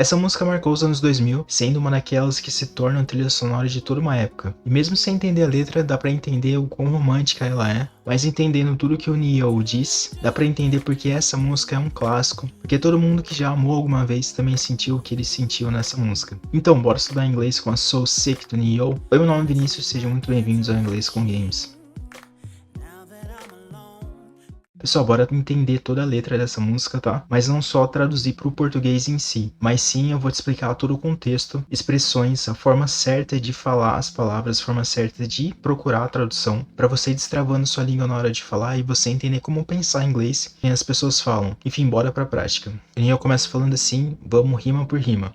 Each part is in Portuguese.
Essa música marcou os anos 2000, sendo uma daquelas que se tornam trilha sonora de toda uma época. E mesmo sem entender a letra, dá pra entender o quão romântica ela é, mas entendendo tudo que o Ne-Yo diz, dá pra entender porque essa música é um clássico, porque todo mundo que já amou alguma vez também sentiu o que ele sentiu nessa música. Então, bora estudar inglês com a So Sick do Ne-Yo. Oi, meu nome é Vinícius, sejam muito bem-vindos ao Inglês com Games. Pessoal, bora entender toda a letra dessa música, tá? Mas não só traduzir para o português em si, mas sim eu vou te explicar todo o contexto, expressões, a forma certa de falar as palavras, a forma certa de procurar a tradução, para você ir destravando sua língua na hora de falar e você entender como pensar em inglês e as pessoas falam. Enfim, bora pra prática. E eu começo falando assim, vamos rima por rima.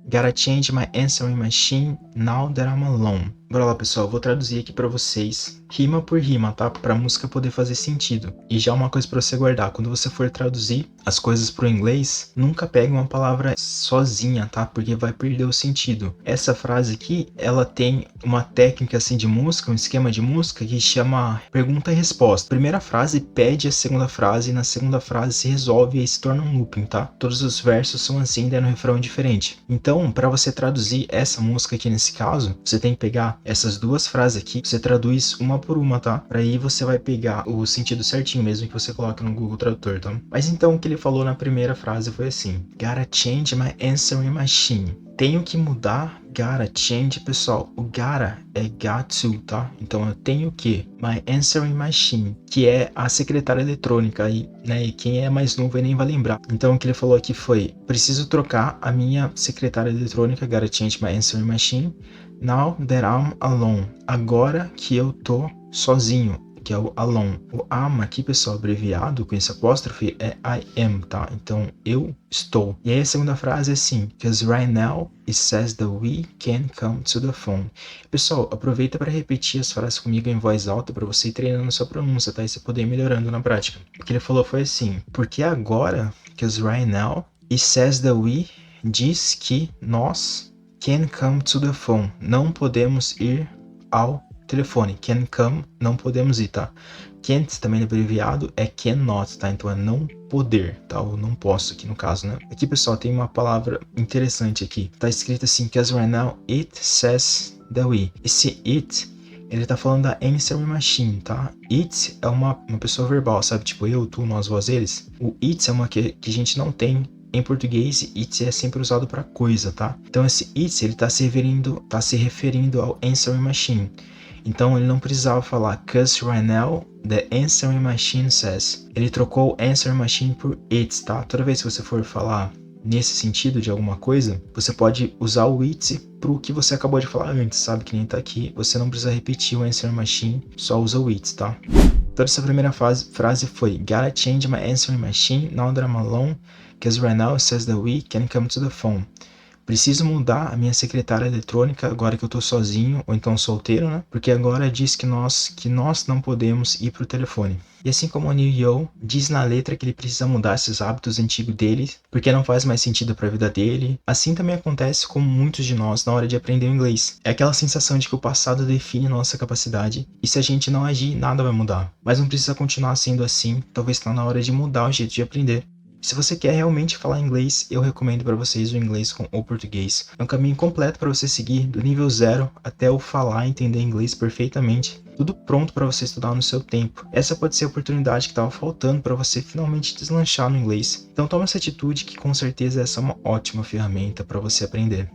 Gotta change my answering machine now that I'm alone. Bora lá, pessoal, eu vou traduzir aqui pra vocês, rima por rima, tá? Pra música poder fazer sentido. E já uma coisa pra você guardar, quando você for traduzir as coisas pro inglês, nunca pegue uma palavra sozinha, tá? Porque vai perder o sentido. Essa frase aqui, ela tem uma técnica assim de música, um esquema de música que chama pergunta e resposta. A primeira frase pede a segunda frase e na segunda frase se resolve e se torna um looping, tá? Todos os versos são assim, daí no refrão é diferente. Então, para você traduzir essa música aqui nesse caso, você tem que pegar essas duas frases aqui, você traduz uma por uma, tá? Para aí você vai pegar o sentido certinho mesmo que você coloca no Google Tradutor, tá? Mas então o que ele falou na primeira frase foi assim: Gotta change my answering machine. Tenho que mudar, gotta change, pessoal. O gotta é got to, tá? Então eu tenho que my answering machine, que é a secretária eletrônica aí, né? E quem é mais novo aí nem vai lembrar. Então o que ele falou aqui foi: preciso trocar a minha secretária eletrônica, gotta change my answering machine. Now that I'm alone. Agora que eu tô sozinho, que é o alone. O am aqui, pessoal, abreviado com esse apóstrofe é I am, tá? Então, eu estou. E aí a segunda frase é assim: because right now it says that we can come to the phone. Pessoal, aproveita para repetir as frases comigo em voz alta para você ir treinando sua pronúncia, tá? E você poder ir melhorando na prática. O que ele falou foi assim: porque agora, because right now it says that we, diz que nós can come to the phone. Não podemos ir ao telefone. Can come, não podemos ir, tá? Can't, também abreviado, é cannot, tá? Então é não poder, tá? Ou não posso aqui no caso, né? Aqui, pessoal, tem uma palavra interessante aqui. Tá escrito assim, because right now it says that we. Esse it, ele tá falando da answering machine, tá? It é uma pessoa verbal, sabe? Tipo eu, tu, nós, vós, eles. O it é uma que a gente não tem em português. It é sempre usado para coisa, tá? Então esse it, ele tá se referindo ao answering machine. Então ele não precisava falar cause right now the answering machine says. Ele trocou answering machine por it, tá? Toda vez que você for falar nesse sentido de alguma coisa, você pode usar o it pro que você acabou de falar antes, sabe? Que nem tá aqui. Você não precisa repetir o answering machine, só usa o it, tá? Toda essa primeira frase foi gotta change my answering machine now that I'm alone, because right now it says that we can come to the phone. Preciso mudar a minha secretária eletrônica agora que eu tô sozinho, ou então solteiro, né? Porque agora diz que nós não podemos ir pro telefone. E assim como o Ne-Yo diz na letra que ele precisa mudar esses hábitos antigos dele, porque não faz mais sentido para a vida dele, assim também acontece com muitos de nós na hora de aprender o inglês. É aquela sensação de que o passado define nossa capacidade, e se a gente não agir, nada vai mudar. Mas não precisa continuar sendo assim, talvez está na hora de mudar o jeito de aprender. Se você quer realmente falar inglês, eu recomendo para vocês o inglês com o português. É um caminho completo para você seguir, do nível 0 até o falar e entender inglês perfeitamente. Tudo pronto para você estudar no seu tempo. Essa pode ser a oportunidade que estava faltando para você finalmente deslanchar no inglês. Então toma essa atitude que com certeza essa é uma ótima ferramenta para você aprender.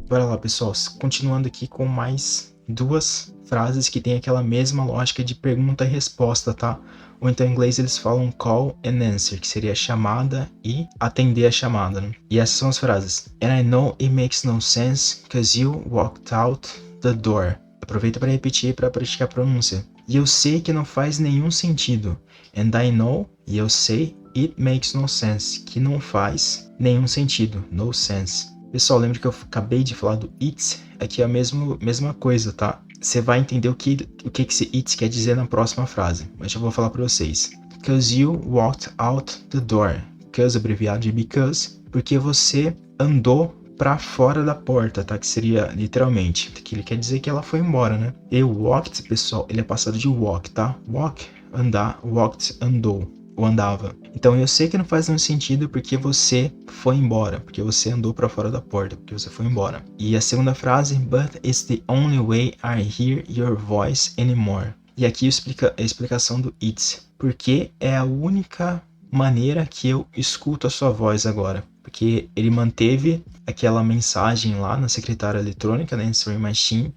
Bora lá, pessoal. Continuando aqui com mais duas frases que tem aquela mesma lógica de pergunta e resposta, tá? Ou então em inglês eles falam call and answer, que seria chamada e atender a chamada, né? E essas são as frases. And I know it makes no sense because you walked out the door. Aproveita para repetir para praticar a pronúncia. E eu sei que não faz nenhum sentido. And I know, e eu sei, it makes no sense, que não faz nenhum sentido. No sense. Pessoal, lembra que eu acabei de falar do it? Aqui é a mesma coisa, tá? Você vai entender o que esse it quer dizer na próxima frase, mas já vou falar para vocês. Because you walked out the door. Because, abreviado de because, porque você andou para fora da porta, tá? Que seria literalmente, que ele quer dizer que ela foi embora, né? E walked, pessoal, ele é passado de walk, tá? Walk, andar, walked, andou. ou andava. Então eu sei que não faz nenhum sentido porque você foi embora, porque você andou para fora da porta, porque você foi embora. E a segunda frase, but it's the only way I hear your voice anymore. E aqui explica a explicação do it's, porque é a única maneira que eu escuto a sua voz agora. Porque ele manteve aquela mensagem lá na secretária eletrônica, né, Answering Machine,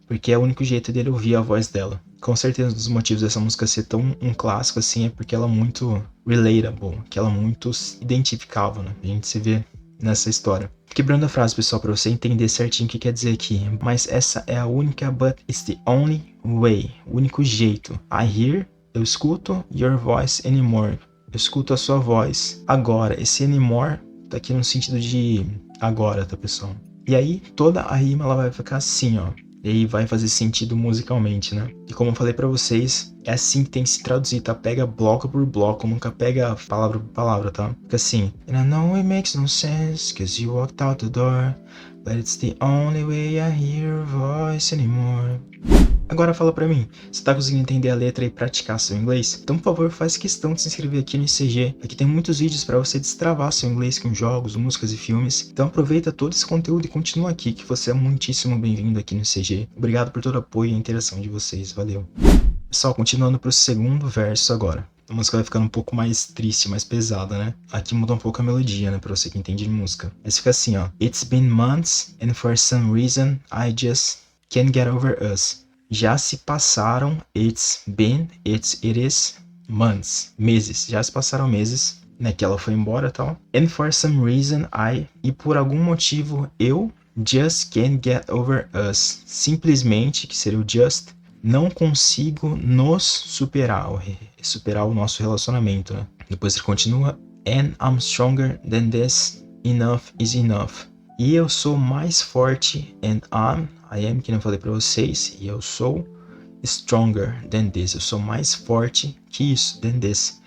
porque é o único jeito dele ouvir a voz dela. Com certeza um dos motivos dessa música ser tão um clássico assim é porque ela é muito relatable, que ela é muito identificável, né? A gente se vê nessa história. Quebrando a frase, pessoal, para você entender certinho o que quer dizer aqui. Mas essa é a única, but it's the only way, o único jeito. I hear, eu escuto, your voice anymore. Eu escuto a sua voz agora. Esse anymore tá aqui no sentido de agora, tá, pessoal? E aí toda a rima ela vai ficar assim, ó. E aí vai fazer sentido musicalmente, né? E como eu falei pra vocês, é assim que tem que se traduzir, tá? Pega bloco por bloco, nunca pega palavra por palavra, tá? Fica assim. And I know it makes no sense, cause you walked out the door, but it's the only way I hear your voice anymore. Agora fala pra mim, você tá conseguindo entender a letra e praticar seu inglês? Então, por favor, faz questão de se inscrever aqui no ICG. Aqui tem muitos vídeos para você destravar seu inglês com jogos, músicas e filmes. Então aproveita todo esse conteúdo e continua aqui, que você é muitíssimo bem-vindo aqui no ICG. Obrigado por todo o apoio e a interação de vocês, valeu. Pessoal, continuando pro segundo verso agora. A música vai ficando um pouco mais triste, mais pesada, né? Aqui muda um pouco a melodia, né? Pra você que entende de música. Mas fica assim, ó. It's been months and for some reason I just can't get over us. Já se passaram, it is, months, meses. Já se passaram meses, né, que ela foi embora e tal. And for some reason, e por algum motivo, eu just can't get over us. Simplesmente, que seria o just, não consigo nos superar, superar o nosso relacionamento, né? Depois ele continua, and I'm stronger than this, enough is enough. E eu sou mais forte, and I am, que eu falei pra vocês, e eu sou stronger than this. Eu sou mais forte que isso, than this.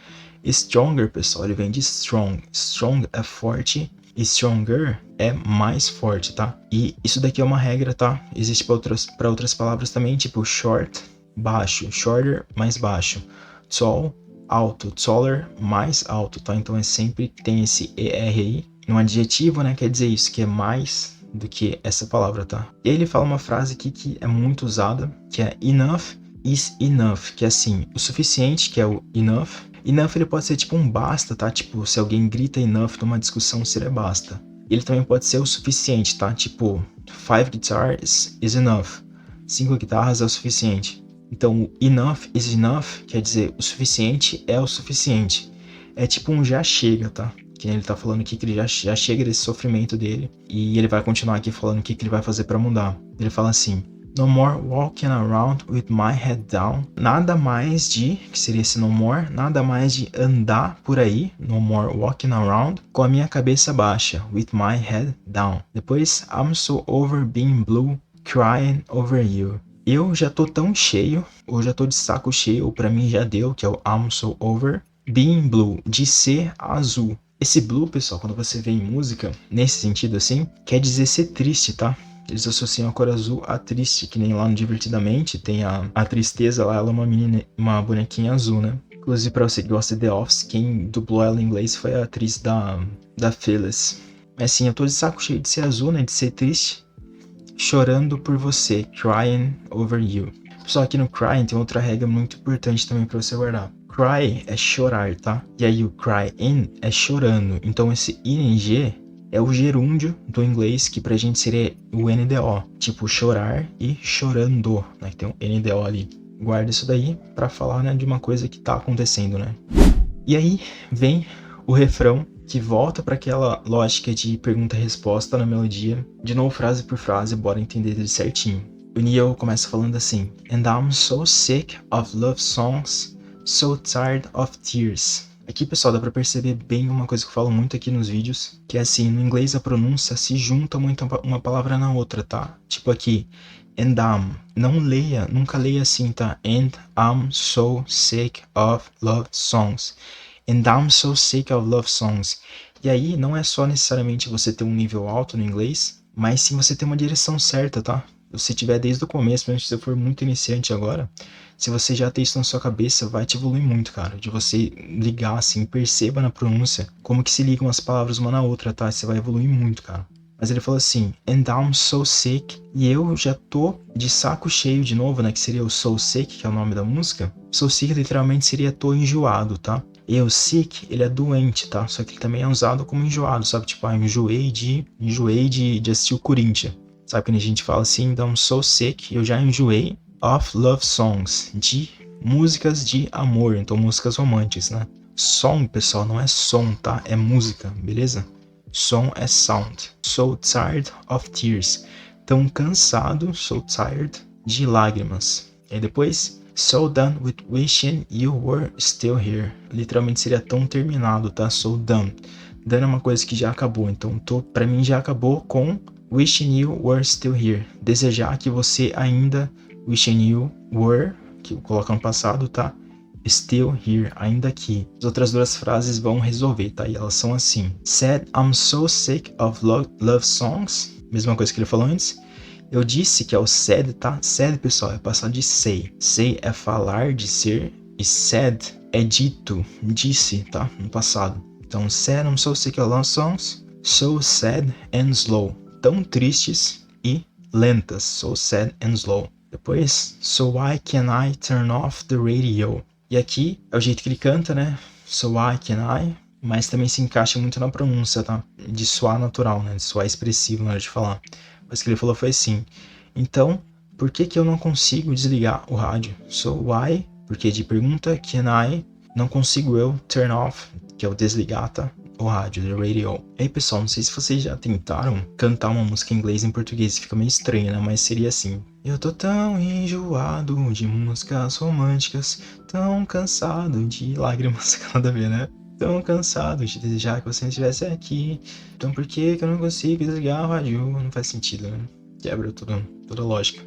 Stronger, pessoal, ele vem de strong. Strong é forte, e stronger é mais forte, tá? E isso daqui é uma regra, tá? Existe para outras palavras também, tipo short, baixo. Shorter, mais baixo. Tall, alto. Taller, mais alto, tá? Então é sempre tem esse ER aí. No adjetivo, né, quer dizer isso, que é mais do que essa palavra, tá? Ele fala uma frase aqui que é muito usada, que é enough is enough, que é assim, o suficiente, que é o enough. Enough ele pode ser tipo um basta, tá? Tipo, se alguém grita enough numa discussão, seria basta. Ele também pode ser o suficiente, tá? Tipo, 5 guitars is enough. 5 guitarras é o suficiente. Então, o enough is enough quer dizer o suficiente é o suficiente. É tipo um já chega, tá? Que ele tá falando aqui que ele já chega desse sofrimento dele. E ele vai continuar aqui falando o que ele vai fazer pra mudar. Ele fala assim: no more walking around with my head down. Nada mais de, que seria esse no more, nada mais de andar por aí, no more walking around, com a minha cabeça baixa, with my head down. Depois, I'm so over being blue, crying over you. Eu já tô tão cheio, ou já tô de saco cheio, ou pra mim já deu, que é o I'm so over being blue, de ser azul. Esse blue, pessoal, quando você vê em música, nesse sentido assim, quer dizer ser triste, tá? Eles associam a cor azul a triste, que nem lá no Divertidamente tem a tristeza lá, ela é uma menina, uma bonequinha azul, né? Inclusive, pra você que gosta de The Office, quem dublou ela em inglês foi a atriz da Phyllis. Mas sim, eu tô de saco cheio de ser azul, né? De ser triste. Chorando por você, crying over you. Pessoal, aqui no crying tem outra regra muito importante também pra você guardar. Cry é chorar, tá? E aí o cry in é chorando. Então esse ing é o gerúndio do inglês, que pra gente seria o NDO. Tipo chorar e chorando, né? Que tem um NDO ali. Guarda isso daí pra falar, né, de uma coisa que tá acontecendo, né? E aí vem o refrão, que volta para aquela lógica de pergunta e resposta na melodia. De novo, frase por frase, bora entender ele certinho. O Neil começa falando assim: and I'm so sick of love songs, so tired of tears. Aqui, pessoal, dá pra perceber bem uma coisa que eu falo muito aqui nos vídeos, que é assim, no inglês a pronúncia se junta muito uma palavra na outra, tá? Tipo aqui, and I'm. Não leia, nunca leia assim, tá? And I'm so sick of love songs. And I'm so sick of love songs. E aí, não é só necessariamente você ter um nível alto no inglês, mas sim você ter uma direção certa, tá? Se tiver desde o começo, mesmo se você for muito iniciante agora, se você já tem isso na sua cabeça, vai te evoluir muito, cara. De você ligar, assim, perceba na pronúncia como que se ligam as palavras uma na outra, tá? Você vai evoluir muito, cara. Mas ele falou assim, and I'm so sick, e eu já tô de saco cheio de novo, né? Que seria o so sick, que é o nome da música. So sick literalmente seria tô enjoado, tá? E o sick, ele é doente, tá? Só que ele também é usado como enjoado, sabe? Tipo, enjoei de assistir o Corinthians. Sabe quando a gente fala assim, I'm so sick, eu já enjoei of love songs, de músicas de amor, então músicas românticas, né? Song, pessoal, não é som, tá? É música, beleza? Som é sound. So tired of tears. Tão cansado, so tired, de lágrimas. E depois, so done with wishing you were still here. Literalmente seria tão terminado, tá? So done. Done é uma coisa que já acabou, então pra mim já acabou com wishing you were still here. Desejar que você ainda, wishing you were, que eu coloco no passado, tá? Still here, ainda aqui. As outras duas frases vão resolver, tá? E elas são assim. Said I'm so sick of love songs. Mesma coisa que ele falou antes. Eu disse que é o said, tá? Said, pessoal, é passado de say. Say é falar, dizer. E said é dito, disse, tá? No passado. Então, said I'm so sick of love songs. So sad and slow. Tão tristes e lentas. So sad and slow. Depois, so why can I turn off the radio? E aqui é o jeito que ele canta, né? So why can I? Mas também se encaixa muito na pronúncia, tá? De soar natural, né? De soar expressivo na hora de falar. Mas o que ele falou foi assim. Então, por que que eu não consigo desligar o rádio? So why? Porque de pergunta, can I? Não consigo eu turn off, que é o desligar, tá? O rádio, the radio. E aí, pessoal, não sei se vocês já tentaram cantar uma música em inglês em português, fica meio estranho, né? Mas seria assim. Eu tô tão enjoado de músicas românticas, tão cansado de lágrimas, nada a ver, né? Tão cansado de desejar que você estivesse aqui. Então por que eu não consigo desligar o rádio? Não faz sentido, né? Quebra toda a lógica.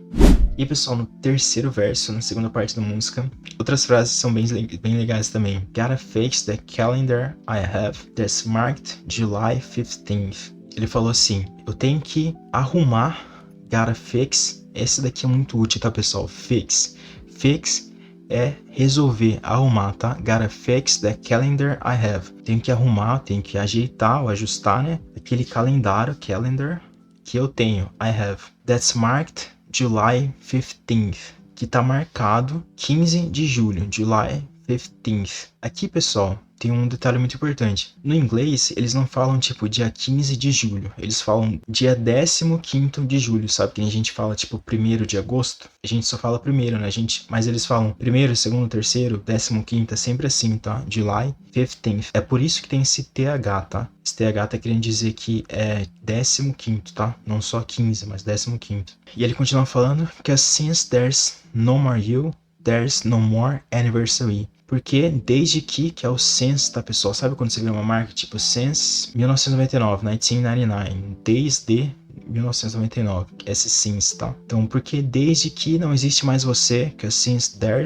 E pessoal, no terceiro verso, na segunda parte da música, outras frases são bem legais também. Gotta fix the calendar I have that's marked July 15th. Ele falou assim, eu tenho que arrumar, gotta fix, esse daqui é muito útil, tá pessoal? Fix. Fix é resolver, arrumar, tá? Gotta fix the calendar I have. Tenho que arrumar, tenho que ajeitar ou ajustar, né? Aquele calendário, calendar, que eu tenho, I have. That's marked July 15th, que tá marcado 15 de julho, July 15th. Aqui, pessoal, tem um detalhe muito importante. No inglês, eles não falam tipo dia 15 de julho, eles falam dia 15º de julho, sabe? Que a gente fala tipo 1º de agosto, a gente só fala primeiro, né? Mas eles falam primeiro, segundo, terceiro, 15º, é sempre assim, tá? July 15th. É por isso que tem esse TH, tá? Esse TH tá querendo dizer que é 15º, tá? Não só 15, mas 15º. E ele continua falando que since there's no more you, there's no more anniversary. Porque desde que é o since, tá, pessoal? Sabe quando você vê uma marca tipo since 1999, 1999, desde 1999, esse since, tá? Então, porque desde que não existe mais você, que é since there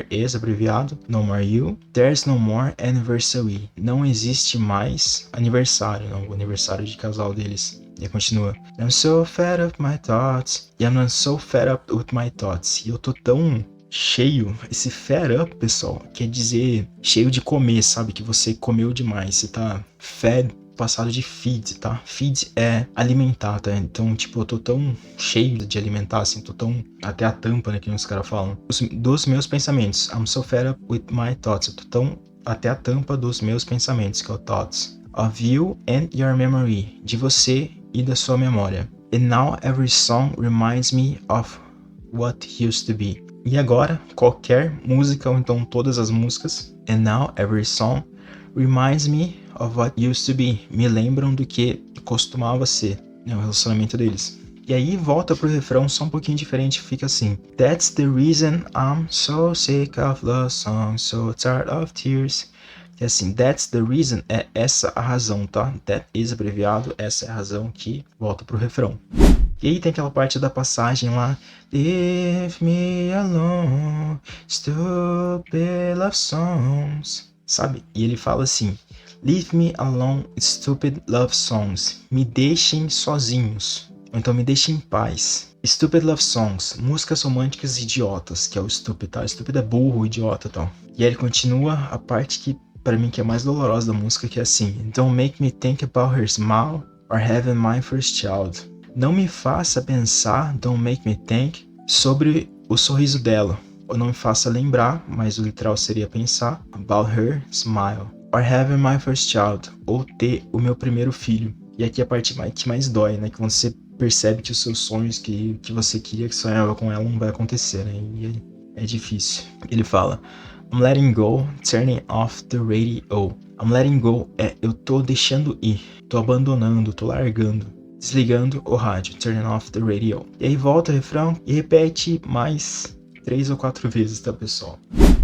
is, abreviado, no more you, there's no more anniversary. Não existe mais aniversário, não, o aniversário de casal deles. E continua. I'm so fed up my thoughts. Yeah, I'm so fed up with my thoughts. E eu tô tão cheio, esse fed up, pessoal, quer dizer cheio de comer, sabe? Que você comeu demais, você tá fed, passado de feed, tá? Feed é alimentar, tá? Então, tipo, eu tô tão cheio de alimentar, assim, tô tão até a tampa, né, que os caras falam. Dos meus pensamentos, I'm so fed up with my thoughts, eu tô tão até a tampa dos meus pensamentos, que é o thoughts. Of you and your memory, de você e da sua memória. And now every song reminds me of what used to be. E agora, qualquer música, ou então todas as músicas, and now every song reminds me of what used to be. Me lembram do que costumava ser, né, o relacionamento deles. E aí volta pro refrão só um pouquinho diferente, fica assim. That's the reason I'm so sick of love songs, so tired of tears. Que assim, that's the reason, é essa a razão, tá? That is abreviado, essa é a razão que volta pro refrão. E aí tem aquela parte da passagem lá. Leave me alone, stupid love songs. Sabe? E ele fala assim. Leave me alone, stupid love songs. Me deixem sozinhos. Ou então me deixem em paz. Stupid Love Songs, músicas românticas idiotas, que é o stupid, tá? Stupid é burro, idiota e tal. E aí ele continua a parte que, pra mim, que é mais dolorosa da música, que é assim: Don't make me think about her smile or having my first child. Não me faça pensar, don't make me think, sobre o sorriso dela. Ou não me faça lembrar, mas o literal seria pensar, about her smile. Or having my first child. Ou ter o meu primeiro filho. E aqui é a parte que mais dói, né? Que você percebe que os seus sonhos que você queria, que sonhava com ela, não vai acontecer, né? E é difícil. Ele fala: I'm letting go, turning off the radio. I'm letting go é eu tô deixando ir, tô abandonando, tô largando, desligando o rádio, turning off the radio. E aí volta o refrão e repete mais 3 ou 4 vezes, tá, pessoal?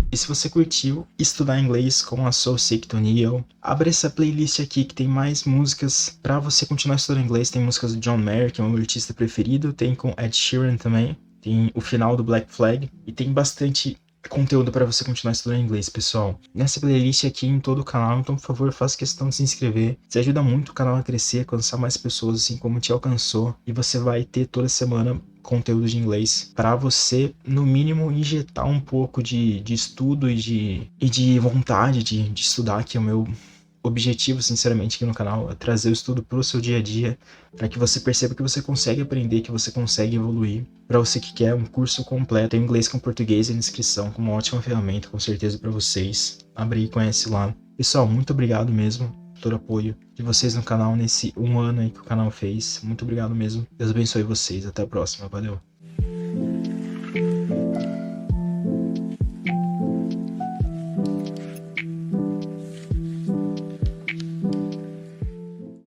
E se você curtiu estudar inglês com a So Sick to Neil, abre essa playlist aqui que tem mais músicas para você continuar estudando inglês. Tem músicas do John Mayer, que é o meu artista preferido, tem com Ed Sheeran também, tem o final do Black Flag e tem bastante conteúdo para você continuar estudando inglês, pessoal. Nessa playlist aqui em todo o canal, então por favor faça questão de se inscrever. Isso ajuda muito o canal a crescer, alcançar mais pessoas assim como te alcançou, e você vai ter toda semana conteúdo de inglês para você, no mínimo, injetar um pouco de estudo e de vontade de estudar, que é o meu objetivo, sinceramente, aqui no canal, é trazer o estudo para o seu dia a dia, para que você perceba que você consegue aprender, que você consegue evoluir. Para você que quer um curso completo em inglês com português e inscrição, com uma ótima ferramenta, com certeza, para vocês. Abre e conhece lá. Pessoal, muito obrigado mesmo por todo o apoio de vocês no canal nesse 1 ano aí que o canal fez. Muito obrigado mesmo. Deus abençoe vocês. Até a próxima. Valeu.